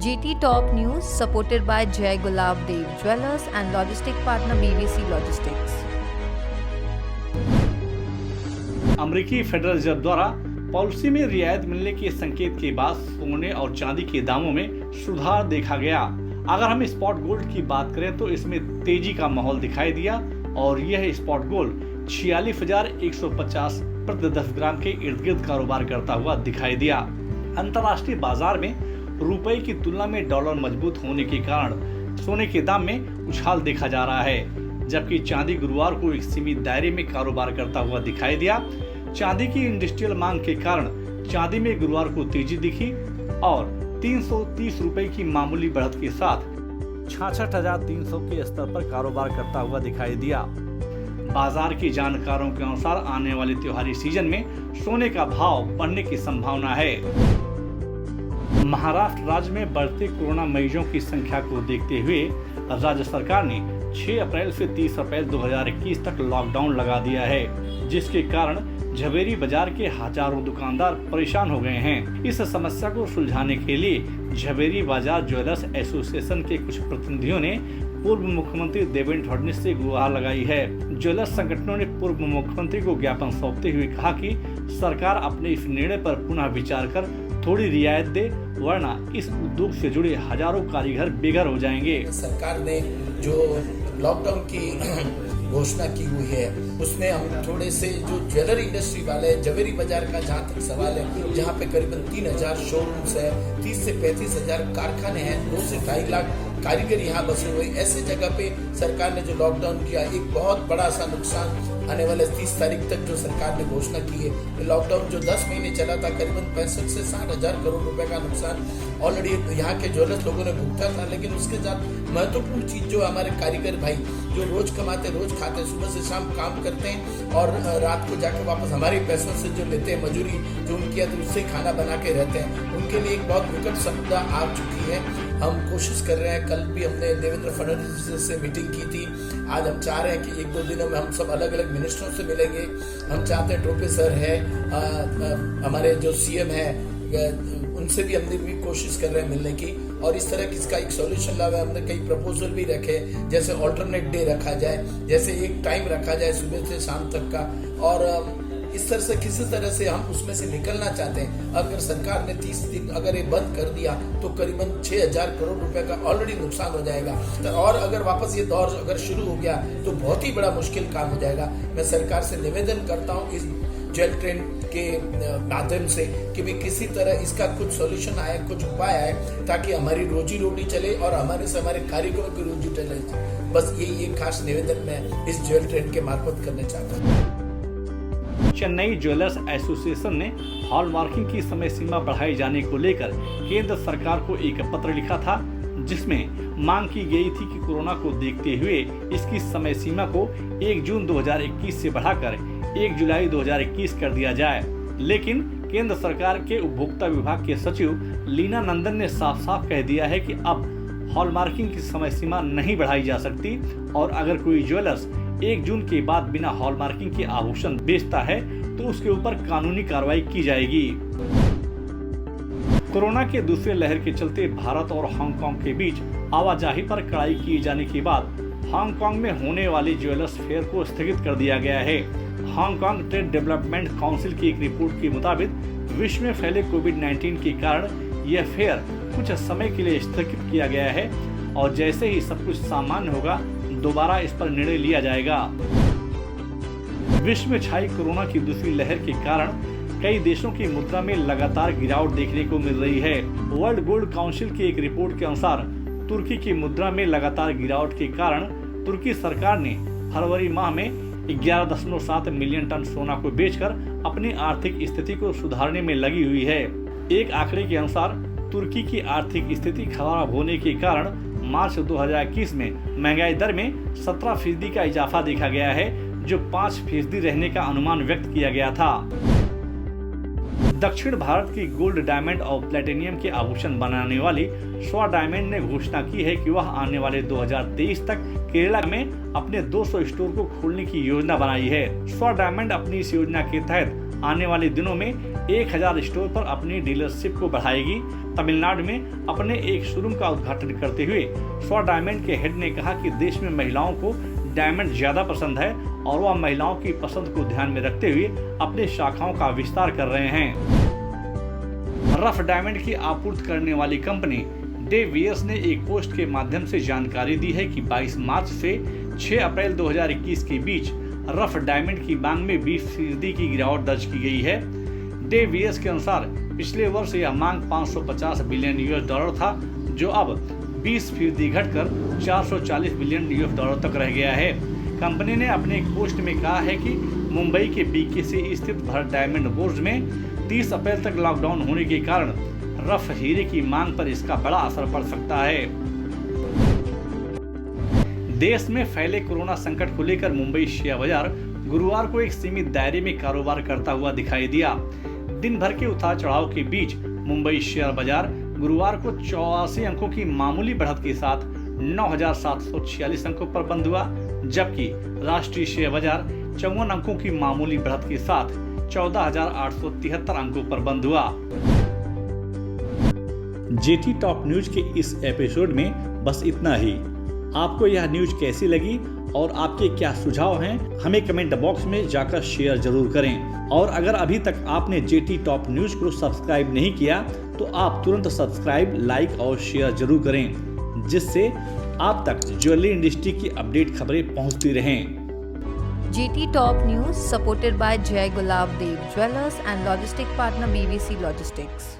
GT Top News supported by Jai Gulab Dev Jewelers and logistic partner BBC Logistics. अमेरिकी federal reserve द्वारा policy में रियायत मिलने के संकेत के बाद सोने और चांदी के दामों में सुधार देखा गया। अगर हम स्पॉट गोल्ड की बात करें तो इसमें तेजी का माहौल दिखाई दिया और यह स्पॉट गोल्ड 46,150 प्रति 10 ग्राम के इर्द गिर्द कारोबार करता हुआ दिखाई दिया। अंतर्राष्ट्रीय बाजार में रुपए की तुलना में डॉलर मजबूत होने के कारण सोने के दाम में उछाल देखा जा रहा है, जबकि चांदी गुरुवार को एक सीमित दायरे में कारोबार करता हुआ दिखाई दिया। चांदी की इंडस्ट्रियल मांग के कारण चांदी में गुरुवार को तेजी दिखी और 330 रुपए की मामूली बढ़त के साथ 66,300 के स्तर पर कारोबार करता हुआ दिखाई दिया। बाजार के जानकारों के अनुसार आने वाले त्योहारी सीजन में सोने का भाव बढ़ने की संभावना है। महाराष्ट्र राज्य में बढ़ते कोरोना मरीजों की संख्या को देखते हुए राज्य सरकार ने 6 अप्रैल से 30 अप्रैल 2021 तक लॉकडाउन लगा दिया है, जिसके कारण झवेरी बाजार के हजारों दुकानदार परेशान हो गए हैं। इस समस्या को सुलझाने के लिए झवेरी बाजार ज्वेलर्स एसोसिएशन के कुछ प्रतिनिधियों ने पूर्व मुख्यमंत्री देवेंद्र फडणवीस से गुहार लगाई है। ज्वेलर्स संगठनों ने पूर्व मुख्यमंत्री को ज्ञापन सौंपते हुए कहा कि सरकार अपने इस निर्णय पर पुनः विचार कर थोड़ी रियायत दे, वरना इस उद्योग से जुड़े हजारों कारीगर बेघर हो जाएंगे। सरकार ने जो लॉकडाउन की घोषणा की हुई है उसमें हम थोड़े से जो ज्वेलरी इंडस्ट्री वाले जवेरी बाजार का जहाँ तक सवाल है, जहाँ पे करीबन 3,000 शोरूम्स है, 30 से 35,000 कारखाने हैं, 2 से 2.5 लाख कारीगर यहाँ बसे हुए, ऐसे जगह पे सरकार ने जो लॉकडाउन किया, एक बहुत बड़ा सा नुकसान आने वाले 30 तारीख तक जो सरकार ने घोषणा की है। लॉकडाउन जो 10 महीने चला था, करीबन 65 से 60,000 करोड़ रुपए का नुकसान ऑलरेडी यहाँ के ज्वेलर्स लोगों ने भुगता था। लेकिन उसके साथ महत्वपूर्ण चीज जो हमारे कारीगर भाई जो रोज कमाते रोज खाते, सुबह से शाम काम करते हैं और रात को जाकर वापस हमारे पैसों से जो लेते हैं मजूरी जो उनकी है, तो उससे खाना बना के रहते हैं, उनके लिए एक बहुत विकट समस्या आ चुकी है। हम कोशिश कर रहे हैं, कल भी हमने देवेंद्र फडणवीस से मीटिंग की थी। आज हम चाह रहे हैं कि 1-2 दिनों में हम सब अलग अलग मिनिस्टरों से मिलेंगे। हम चाहते हैं टोपे सर है, हमारे जो सीएम है, उनसे भी हमने भी कोशिश कर रहे हैं मिलने की और इस तरह की इसका एक सॉल्यूशन लावे। हमने कई प्रपोजल भी रखे, जैसे ऑल्टरनेट डे रखा जाए, जैसे एक टाइम रखा जाए सुबह से शाम तक का, और इस तरह से किसी तरह से हम उसमें से निकलना चाहते हैं। अगर सरकार ने 30 दिन अगर ये बंद कर दिया तो करीबन 6,000 करोड़ रुपए का ऑलरेडी नुकसान हो जाएगा, और अगर वापस ये दौर अगर शुरू हो गया तो बहुत ही बड़ा मुश्किल काम हो जाएगा। मैं सरकार से निवेदन करता हूँ इस जेल ट्रेन के माध्यम से कि भी किसी तरह इसका कुछ सॉल्यूशन आए, कुछ उपाय आए, ताकि हमारी रोजी रोटी चले और हमारे से हमारे कारीगरों की रोजी चले। बस यही एक खास निवेदन मैं इस जेल ट्रेन के मार्फत करना चाहता हूँ। चेन्नई ज्वेलर्स एसोसिएशन ने हॉलमार्किंग की समय सीमा बढ़ाए जाने को लेकर केंद्र सरकार को एक पत्र लिखा था, जिसमें मांग की गई थी कि कोरोना को देखते हुए इसकी समय सीमा को 1 जून 2021 से बढ़ाकर 1 जुलाई 2021 कर दिया जाए। लेकिन केंद्र सरकार के उपभोक्ता विभाग के सचिव लीना नंदन ने साफ साफ कह दिया है कि अब हॉलमार्किंग की समय सीमा नहीं बढ़ाई जा सकती और अगर कोई ज्वेलर्स 1 जून के बाद बिना हॉलमार्किंग के आभूषण बेचता है तो उसके ऊपर कानूनी कार्रवाई की जाएगी। कोरोना के दूसरे लहर के चलते भारत और हांगकांग के बीच आवाजाही पर कड़ाई किए जाने के बाद हांगकांग में होने वाले ज्वेलर्स फेयर को स्थगित कर दिया गया है। हांगकांग ट्रेड डेवलपमेंट काउंसिल की एक रिपोर्ट के मुताबिक विश्व में फैले कोविड-19 के कारण यह फेयर कुछ समय के लिए स्थगित किया गया है और जैसे ही सब कुछ सामान्य होगा दोबारा इस पर निर्णय लिया जाएगा। विश्व में छाई कोरोना की दूसरी लहर के कारण कई देशों की मुद्रा में लगातार गिरावट देखने को मिल रही है। वर्ल्ड गोल्ड काउंसिल की एक रिपोर्ट के अनुसार तुर्की की मुद्रा में लगातार गिरावट के कारण तुर्की सरकार ने फरवरी माह में 11.7 मिलियन टन सोना को बेचकर अपनी आर्थिक स्थिति को सुधारने में लगी हुई है। एक आंकड़े के अनुसार तुर्की की आर्थिक स्थिति खराब होने के कारण मार्च 2021 में महंगाई दर में 17% का इजाफा देखा गया है, जो 5% रहने का अनुमान व्यक्त किया गया था। दक्षिण भारत की गोल्ड, डायमंड और प्लेटिनियम के आभूषण बनाने वाली स्वा डायमंड ने घोषणा की है कि वह आने वाले 2023 तक केरला में अपने 200 स्टोर को खोलने की योजना बनाई है। स्वा डायमंड अपनी इस योजना के तहत आने वाले दिनों में 1000 स्टोर पर अपनी डीलरशिप को बढ़ाएगी। तमिलनाडु में अपने एक शोरूम का उद्घाटन करते हुए स्व डायमंड के हेड ने कहा कि देश में महिलाओं को डायमंड ज्यादा पसंद है और वह महिलाओं की पसंद को ध्यान में रखते हुए अपनी शाखाओं का विस्तार कर रहे हैं। रफ डायमंड की आपूर्ति करने वाली कंपनी डे वियर्स ने एक पोस्ट के माध्यम से जानकारी दी है कि 22 मार्च से 6 अप्रैल 2021 के बीच रफ डायमंड की मांग में 20% की गिरावट दर्ज की गई है। डे वियर्स के अनुसार पिछले वर्ष यह मांग $550 बिलियन था, जो अब 20% घटकर $440 बिलियन तक रह गया है। कंपनी ने अपने एक पोस्ट में कहा है कि मुंबई के BKC स्थित भारत डायमंड बोर्ड में 30 अप्रैल तक लॉकडाउन होने के कारण रफ हीरे की मांग पर इसका बड़ा असर पड़ सकता है। देश में फैले कोरोना संकट को लेकर मुंबई शेयर बाजार गुरुवार को एक सीमित दायरे में कारोबार करता हुआ दिखाई दिया। दिन भर के उतार चढ़ाव के बीच मुंबई शेयर बाजार गुरुवार को 84 अंकों की मामूली बढ़त के साथ 9,746 अंकों पर बंद हुआ, जबकि राष्ट्रीय शेयर बाजार 54 अंकों की मामूली बढ़त के साथ 14,873 अंकों पर बंद हुआ। जेटी टॉप न्यूज के इस एपिसोड में बस इतना ही। आपको यह न्यूज कैसी लगी और आपके क्या सुझाव हैं, हमें कमेंट बॉक्स में जाकर शेयर जरूर करें। और अगर अभी तक आपने जेटी टॉप न्यूज को सब्सक्राइब नहीं किया तो आप तुरंत सब्सक्राइब, लाइक और शेयर जरूर करें, जिससे आप तक ज्वेलरी इंडस्ट्री की अपडेट खबरें पहुंचती रहें। GT Top News supported by Jai Gulav Dev Jewelers and logistic partner BVC Logistics.